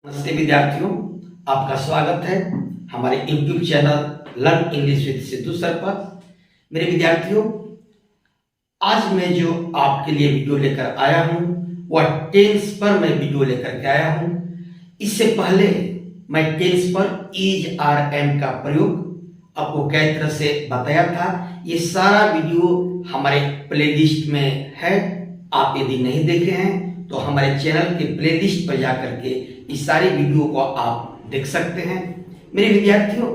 नमस्ते विद्यार्थियों, आपका स्वागत है हमारे YouTube channel learn English with Sidhu sir पर। मेरे विद्यार्थियों, आज मैं जो आपके लिए वीडियो लेकर आया हूं वह टेंस पर मैं वीडियो लेकर के आया हूं। इससे पहले मैं टेंस पर इज आर एम का प्रयोग आपको कई तरह से बताया था। ये सारा वीडियो हमारे प्लेलिस्ट में है। आप यदि नहीं देखे हैं तो हमारे चैनल के प्लेलिस्ट पर जाकर के इस सारी वीडियो को आप देख सकते हैं। मेरे विद्यार्थियों,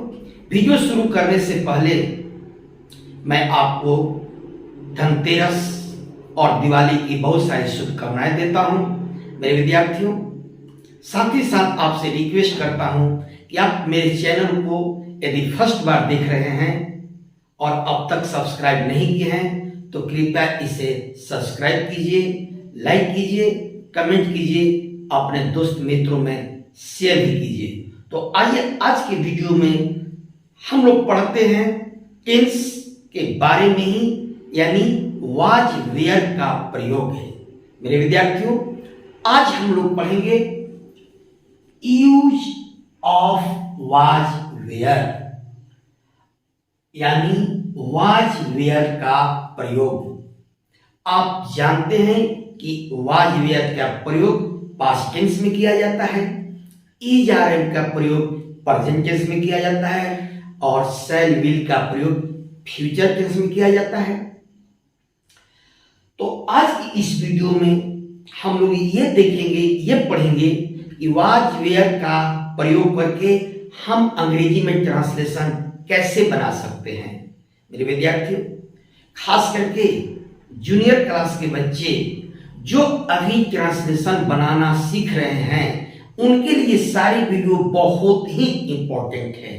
वीडियो शुरू करने से पहले मैं आपको धनतेरस और दिवाली की बहुत सारी शुभकामनाएं देता हूं। मेरे विद्यार्थियों, साथ ही साथ आपसे रिक्वेस्ट करता हूं कि आप मेरे चैनल को यदि फर्स्ट बार देख रहे हैं और अब तक सब्सक्राइब नहीं किए हैं तो कृपया इसे सब्सक्राइब कीजिए, लाइक कीजिए, कमेंट कीजिए, अपने दोस्त मित्रों में शेयर भी कीजिए। तो आइए आज के वीडियो में हम लोग पढ़ते हैं टेंस के बारे में ही, यानी वाज वेयर का प्रयोग है। मेरे विद्यार्थियों, आज हम लोग पढ़ेंगे यूज ऑफ वाज वेयर, यानी वाज वेयर का प्रयोग। आप जानते हैं कि वाज वेयर का प्रयोग पास्ट टेंस में किया जाता है, इज आर एम का प्रयोग प्रेजेंट टेंस में किया जाता है और शैल विल का प्रयोग फ्यूचर टेंस में किया जाता है। तो आज की इस वीडियो में हम लोग ये देखेंगे, ये पढ़ेंगे कि वाज वेयर का प्रयोग करके हम अंग्रेजी में ट्रांसलेशन कैसे बना सकते हैं। मेरे विद्यार्थियों, खास करके जूनियर क्लास के बच्चे जो अभी ट्रांसलेशन बनाना सीख रहे हैं उनके लिए सारी वीडियो बहुत ही इंपॉर्टेंट है।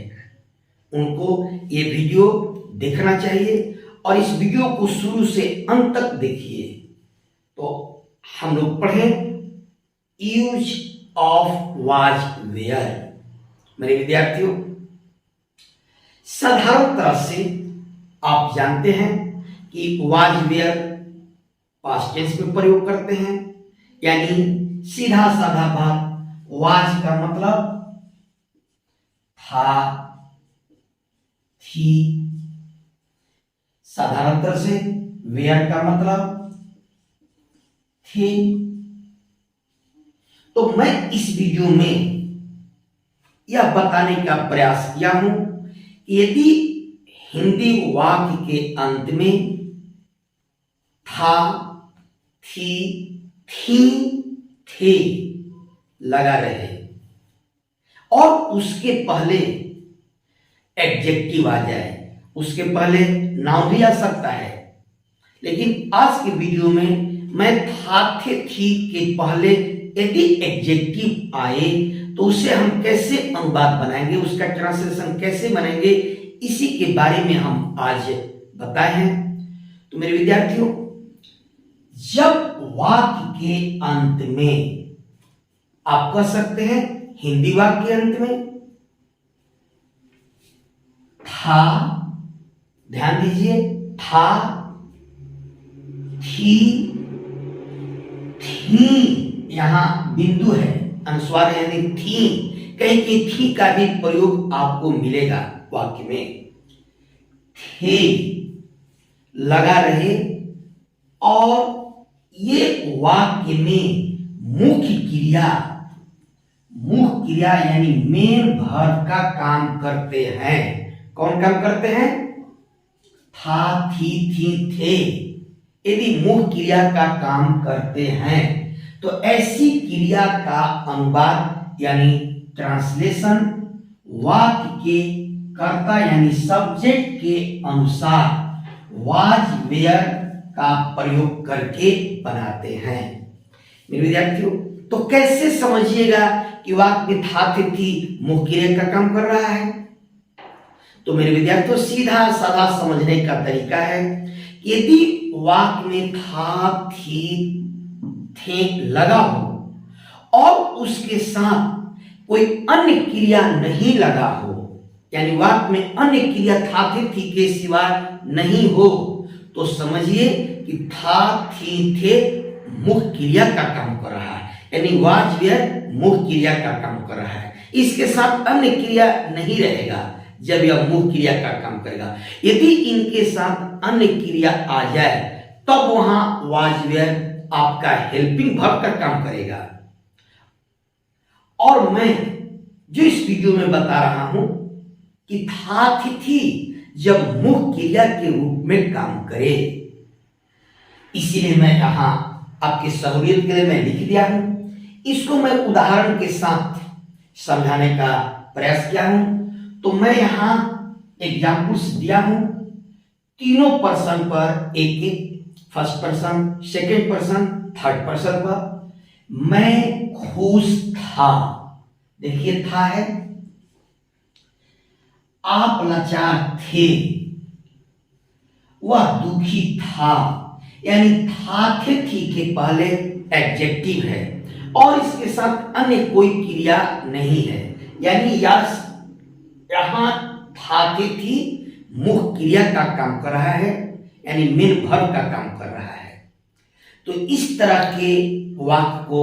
उनको ये वीडियो देखना चाहिए और इस वीडियो को शुरू से अंत तक देखिए। तो हम लोग पढ़ें यूज ऑफ वाज वेयर। मेरे विद्यार्थियों, साधारण तरह से आप जानते हैं कि वाज वेयर पास्ट टेंस में प्रयोग करते हैं, यानी सीधा साधा बात, वाज का मतलब था, थी। साधारण तरह से वेयर का मतलब थे। तो मैं इस वीडियो में यह बताने का प्रयास किया हूं कि यदि हिंदी वाक्य के अंत में था, थी, थी, थे लगा रहे और उसके पहले एडजेक्टिव आ जाए, उसके पहले नाउन भी आ सकता है, लेकिन आज के वीडियो में मैं था, थे, थी के पहले यदि एडजेक्टिव आए तो उसे हम कैसे अनुवाद बनाएंगे, उसका ट्रांसलेशन कैसे बनाएंगे, इसी के बारे में हम आज बताए हैं। तो मेरे विद्यार्थियों, जब वाक्य के अंत में आप कह सकते हैं, हिंदी वाक्य के अंत में था, ध्यान दीजिए, था, थी, थी, यहां बिंदु है, अनुस्वार यानी थी। कहीं की थी का भी प्रयोग आपको मिलेगा वाक्य में। थे लगा रहे और ये वाक्य में मुख्य क्रिया यानी मेन वर्ब का काम करते हैं। कौन काम करते हैं? था, थी, थे। यदि मुख्य क्रिया का काम करते हैं तो ऐसी क्रिया का अनुवाद यानी ट्रांसलेशन वाक्य के कर्ता यानी सब्जेक्ट के अनुसार वाज वेयर का प्रयोग करके बनाते हैं। मेरे विद्यार्थियों, तो कैसे समझिएगा कि वाक्य में था, थी मुख्य क्रिया का काम कर रहा है? तो मेरे विद्यार्थियों, सीधा साधा समझने का तरीका है, यदि वाक्य में था, थी, थे लगा हो और उसके साथ कोई अन्य क्रिया नहीं लगा हो, यानी वाक्य में अन्य क्रिया था, थी के सिवा नहीं हो, तो समझिए कि था, थी, थे मुख्य क्रिया का काम कर रहा है, यानी वाज वेयर मुख्य क्रिया का काम कर रहा है, इसके साथ अन्य क्रिया नहीं रहेगा जब यह मुख्य क्रिया का काम करेगा। यदि इनके साथ अन्य क्रिया आ जाए तब वहां वाज वेयर आपका हेल्पिंग वर्ब का काम करेगा। और मैं जो इस वीडियो में बता रहा हूं कि था थी जब मुख्य क्रिया के रूप में काम करे, इसीलिए मैं यहां आपकी सहूलियत के लिए मैं लिख दिया हूं। इसको मैं उदाहरण के साथ समझाने का प्रयास किया हूं। तो मैं यहां एग्जाम्पल्स दिया हूं तीनों पर्सन पर, एक एक, first person, second person, third person पर। मैं खुश था, देखिए था है। आप लाचार थे, वह दुखी था, यानी था थे थी के पहले एडजेक्टिव है और इसके साथ अन्य कोई क्रिया नहीं है, यानी यहां था थे थी मुख्य क्रिया का काम कर रहा है, यानी मेन वर्ब का काम कर रहा है। तो इस तरह के वाक्य को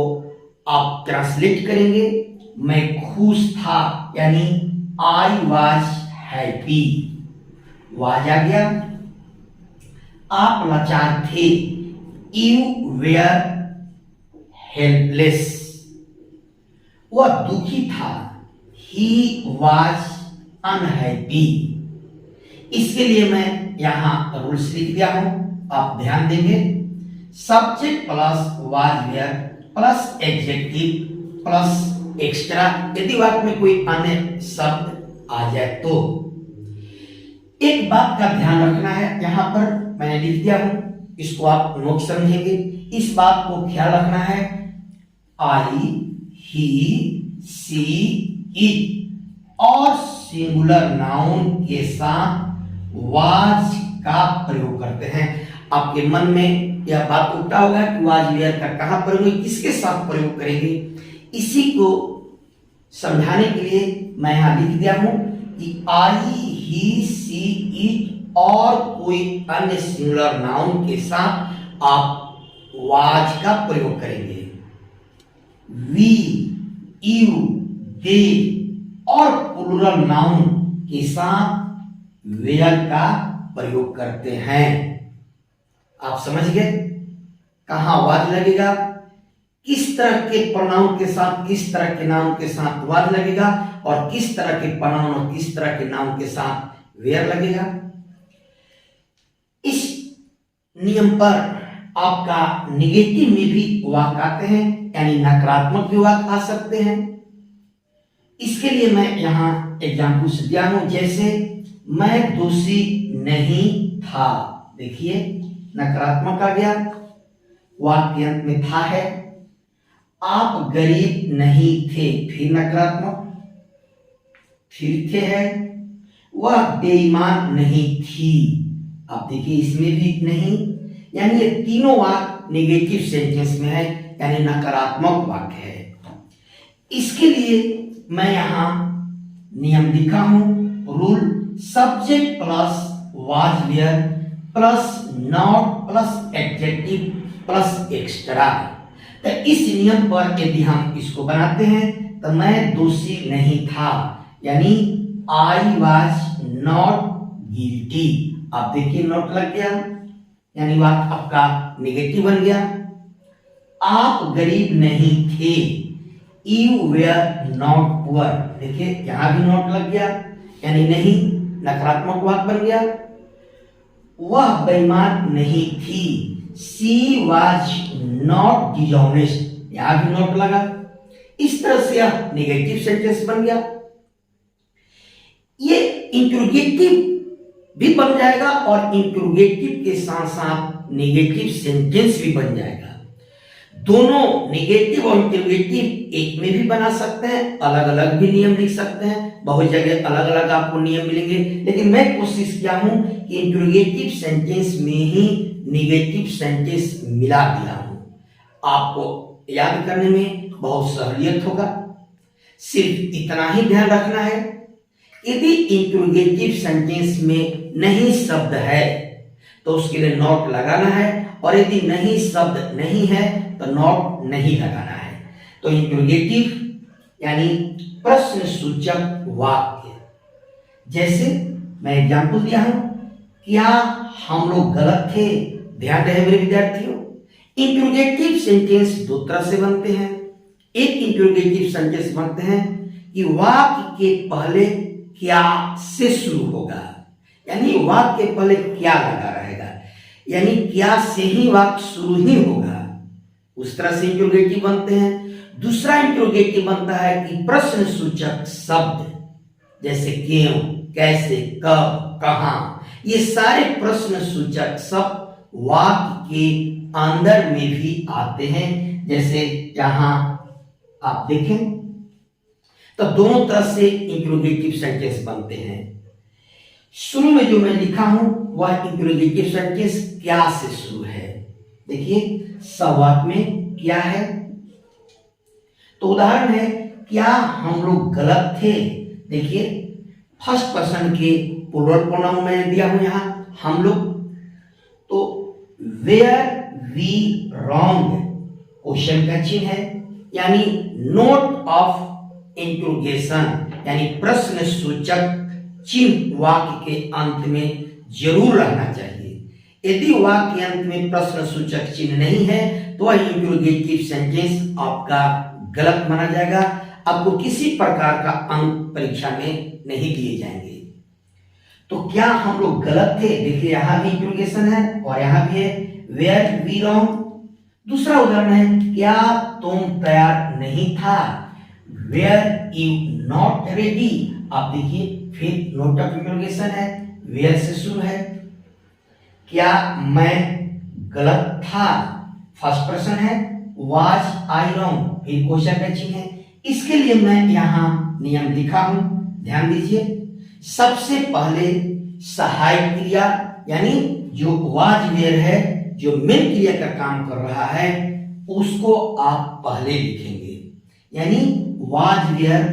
आप ट्रांसलेट करेंगे। मैं खुश था, यानी आई वॉज हैप्पी, वाज आ गया। आप लाचार थे, यू वेयर हेल्पलेस। वह दुखी था, ही वॉज अनहैप्पी। इसके लिए मैं यहां रूल्स लिख दिया हूं, आप ध्यान देंगे। Subject plus was were plus adjective plus extra, यदि वाक्य में कोई अन्य शब्द आ जाए तो। एक बात का ध्यान रखना है, यहां पर मैंने लिख दिया हूं, इसको आप नोट समझेंगे। इस बात को ख्याल रखना है, आई, ही, सी, इट और सिंगुलर नाउन के साथ वाज का प्रयोग करते हैं। आपके मन में यह बात उठता होगा कि वाज वेयर का कहां प्रयोग, किसके साथ प्रयोग करेंगे। इसी को समझाने के लिए मैं यहां लिख दिया हूं कि आई, ही, सी, इट और कोई अन्य सिंगुलर नाउन के साथ आप वाज का प्रयोग करेंगे। वी, यू, दे और प्लूरल नाउन के साथ वेयर का प्रयोग करते हैं। आप समझ गए कहां वाज लगेगा, किस तरह के प्रोनाउन के साथ, किस तरह के नाउन के साथ वाज लगेगा और किस तरह के प्रोनाउन और किस तरह के नाउन के साथ वेयर लगेगा। इस नियम पर आपका निगेटिव में भी वाक्य आते हैं, यानी नकारात्मक भी वाक्य आ सकते हैं। इसके लिए मैं यहां एग्जाम्पल्स दिया हूं, जैसे मैं दोषी नहीं था, देखिए नकारात्मक आ गया, वाक्य अंत में था है। आप गरीब नहीं थे, फिर नकारात्मक, फिर थे है। वह बेईमान नहीं थी, आप देखिए इसमें भी नहीं, यानी ये तीनों वाक्य नेगेटिव सेंटेंस में है, यानी नकारात्मक वाक्य है। इसके लिए मैं यहां नियम लिखा हूं, rule subject plus was were plus not plus adjective plus extra. तो इस नियम पर यदि हम इसको बनाते हैं तो मैं दोषी नहीं था, यानी आई वॉज नॉट गिल्टी। आप देखिए नॉट लग गया, यानी वाक्य आपका नेगेटिव बन गया। आप गरीब नहीं थे, यू वेयर नॉट पुअर, देखिए यहां भी नॉट लग गया, यानी नहीं, नकारात्मक वाक्य बन गया। वह बेईमान नहीं थी, सी वॉज नॉट डिसऑनेस्ट, यहां भी नॉट लगा। इस तरह से यह नेगेटिव सेंटेंस बन गया। ये इंट्रोगेटिव भी बन जाएगा और इंट्रोगेटिव के साथ साथ नेगेटिव सेंटेंस भी बन जाएगा। दोनों नेगेटिव और इंट्रोगेटिव एक में भी बना सकते हैं, अलग अलग भी नियम लिख सकते हैं, बहुत जगह अलग अलग आपको नियम मिलेंगे, लेकिन मैं कोशिश किया हूं कि इंट्रोगेटिव सेंटेंस में ही नेगेटिव सेंटेंस मिला दिया हूं। आपको याद करने में बहुत सहूलियत होगा। सिर्फ इतना ही ध्यान रखना है, यदि इंट्रोगेटिव सेंटेंस में नहीं शब्द है तो उसके लिए नॉट लगाना है, और यदि नहीं शब्द नहीं है तो नॉट नहीं लगाना है। तो इंट्रोगेटिव यानी प्रश्न सूचक वाक्य। जैसे मैं एग्जाम्पल दिया हूं, क्या हम लोग गलत थे? ध्यान रहे मेरे विद्यार्थियों, इंट्रोगेटिव सेंटेंस दो तरह से बनते हैं। एक इंट्रोगेटिव सेंटेंस बनते हैं कि वाक्य के पहले क्या से शुरू होगा, यानी वाक्य के पहले क्या लगा रहेगा, यानी क्या से ही वाक्य शुरू ही होगा, उस तरह से इंट्रोगेटिव बनते हैं। दूसरा इंट्रोगेटिव बनता है कि प्रश्न सूचक शब्द, जैसे क्यों, कैसे, कब, कहां, ये सारे प्रश्न सूचक शब्द वाक्य के अंदर में भी आते हैं। जैसे यहां आप देखें तो दोनों तरह से इंट्रोगेटिव सेंटेंस बनते हैं। शुरू में जो मैं लिखा हूं वह इंट्रोगेटिव सेंटेंस क्या से शुरू है। देखिए सब वाक्य में क्या है, तो उदाहरण है क्या हम लोग गलत थे। देखिए फर्स्ट पर्सन के प्लूरल प्रोनाउन मैंने दिया हूं यहां हम लोग, तो वेयर वी रॉन्ग क्वेश्चन का चिन्ह है, यानी नोट ऑफ इंट्रोगेशन, यानी प्रश्न सूचक चिन्ह वाक्य के अंत में जरूर रहना चाहिए। यदि वाक्य के अंत में प्रश्न सूचक चिन्ह नहीं है तो वह इंट्रोगेटिव सेंटेंस आपका गलत माना जाएगा, आपको किसी प्रकार का अंक परीक्षा में नहीं दिए जाएंगे। तो क्या हम लोग गलत थे? देखिए यहां भी इंट्रोगेशन है और यहां भी है वेयर वी रॉन्ग। दूसरा उदाहरण है क्या तुम तैयार नहीं था, वेयर यू नॉट रेडी। आप देखिए फिर नोट ऑफ इंट्रोगेशन है, वेयर से शुरू है। क्या मैं गलत था, फर्स्ट पर्सन है, वाज आई रॉन्ग, फिर क्वेश्चन का चिन्ह है। इसके लिए मैं यहां नियम लिखा हूं, ध्यान दीजिए। सबसे पहले सहायक क्रिया यानी जो वाज वेयर है, जो मेन क्रिया का काम कर रहा है, उसको आप पहले लिखेंगे, यानी वाज वेयर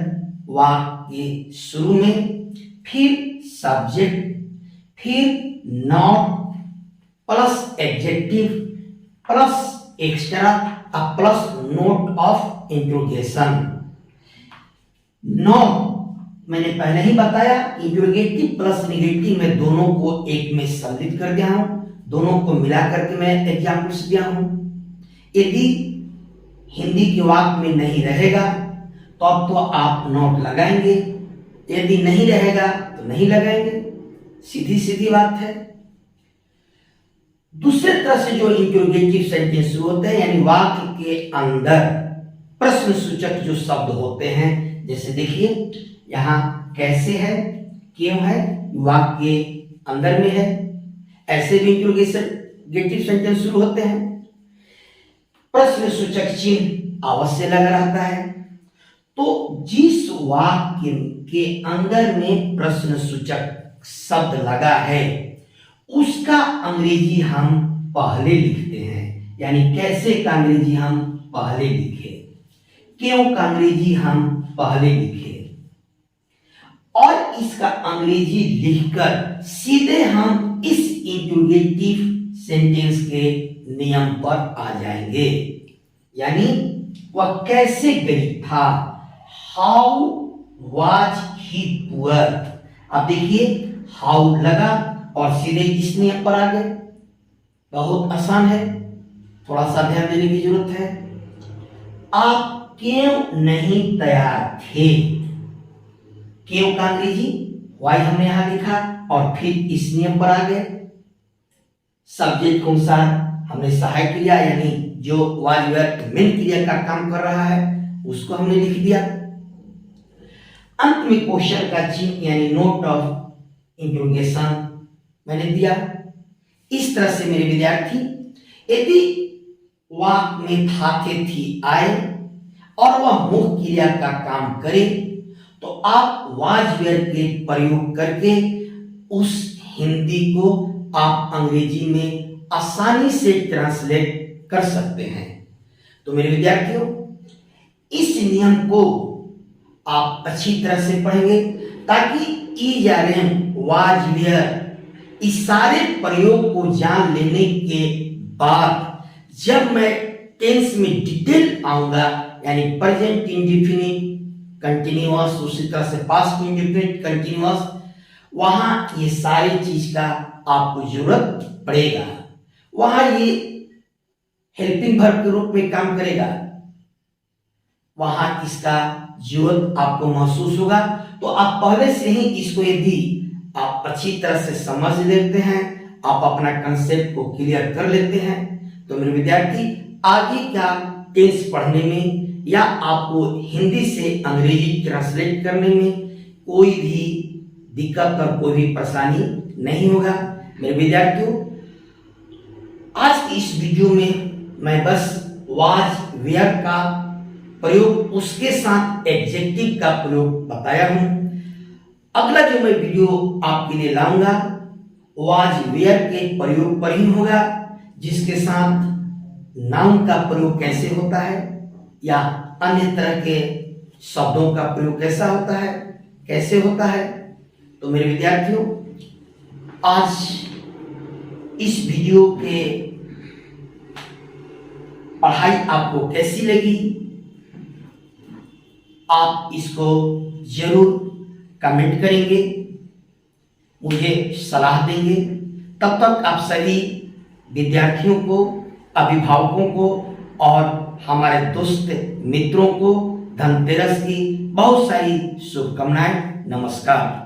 वाक्य शुरू में, फिर सब्जेक्ट, फिर not plus adjective plus extra plus note of interrogation. Not मैंने पहले ही बताया, इंट्रोगेटिव प्लस नेगेटिव में दोनों को एक में सम्मिलित कर दिया हूं, दोनों को मिला करके मैं एग्जाम्पल्स दिया हूं। यदि हिंदी के वाक्य में नहीं रहेगा तो अब तो आप नोट लगाएंगे, यदि नहीं रहेगा तो नहीं लगाएंगे, सीधी सीधी बात है। दूसरे तरह से जो इंट्रोगेटिव सेंटेंस शुरू होते हैं, यानी वाक्य के अंदर प्रश्न सूचक जो शब्द होते हैं, जैसे देखिए यहां कैसे है, क्यों है, वाक्य के अंदर में है, ऐसे भी इंट्रोगेटिव सेंटेंस शुरू होते हैं। प्रश्न सूचक चिन्ह अवश्य लगा रहता है। तो जिस वाक्य के अंदर में प्रश्न सूचक शब्द लगा है उसका अंग्रेजी हम पहले लिखते हैं, यानी कैसे का अंग्रेजी हम पहले लिखे, क्यों का अंग्रेजी हम पहले लिखे, और इसका अंग्रेजी लिखकर सीधे हम इस इंट्रोगेटिव सेंटेंस के नियम पर आ जाएंगे, यानी वह कैसे गरीब था, हाउ वाज ही पुअर। अब देखिए हाउ लगा और सीधे इस नियम पर आ गए, बहुत आसान है, थोड़ा सा ध्यान देने की जरूरत है। आप क्यों नहीं तैयार थे, क्यों का अंग्रेजी वाई हमने यहां लिखा और फिर इस नियम पर आ गए। सब्जेक्ट के अनुसार हमने सहायक क्रिया यानी जो वाज वेयर मेन क्रिया का काम कर रहा है उसको हमने लिख दिया। अंत में क्वेश्चन का चिन्ह यानी नोट ऑफ इंट्रोगेशन मैंने दिया। इस तरह से मेरे विद्यार्थी यदि वाक्य में था थे थी आए और वह मुख्य क्रिया का काम करे तो आप वाज वेयर के प्रयोग करके उस हिंदी को आप अंग्रेजी में आसानी से ट्रांसलेट कर सकते हैं। तो मेरे विद्यार्थियों इस नियम को आप अच्छी तरह से पढ़ेंगे ताकि is are am was were इस सारे प्रयोग को जान लेने के बाद जब मैं टेंस में डिटेल आऊंगा यानी प्रेजेंट इंडेफिनिट कंटिन्यूअस, उसी तरह से पास्ट इंडेफिनिट कंटिन्यूअस, वहां ये सारी चीज का आपको जरूरत पड़ेगा। वहां ये हेल्पिंग वर्ब के रूप में काम करेगा, वहां इसका जरूरत आपको महसूस होगा। तो आप पहले से ही इसको यदि आप अच्छी तरह से समझ लेते हैं, आप अपना कंसेप्ट को क्लियर कर लेते हैं, तो मेरे विद्यार्थी आगे का टेंस पढ़ने में या आपको हिंदी से अंग्रेजी ट्रांसलेट करने में कोई भी दिक्कत और कोई भी परेशानी नहीं होगा। मेरे विद्यार्थियों, आज की इस वीडियो में मैं बस वाज वेयर का प्रयोग, उसके साथ एडजेक्टिव का प्रयोग बताया हूं। अगला जो मैं वीडियो आपके लिए लाऊंगा वाज वेयर के प्रयोग पर ही होगा, जिसके साथ नाउन का प्रयोग कैसे होता है या अन्य तरह के शब्दों का प्रयोग कैसा होता है, कैसे होता है। तो मेरे विद्यार्थियों, आज इस वीडियो के पढ़ाई आपको कैसी लगी, आप इसको जरूर कमेंट करेंगे, मुझे सलाह देंगे। तब तक आप सभी विद्यार्थियों को, अभिभावकों को और हमारे दोस्त मित्रों को धनतेरस की बहुत सारी शुभकामनाएं। नमस्कार।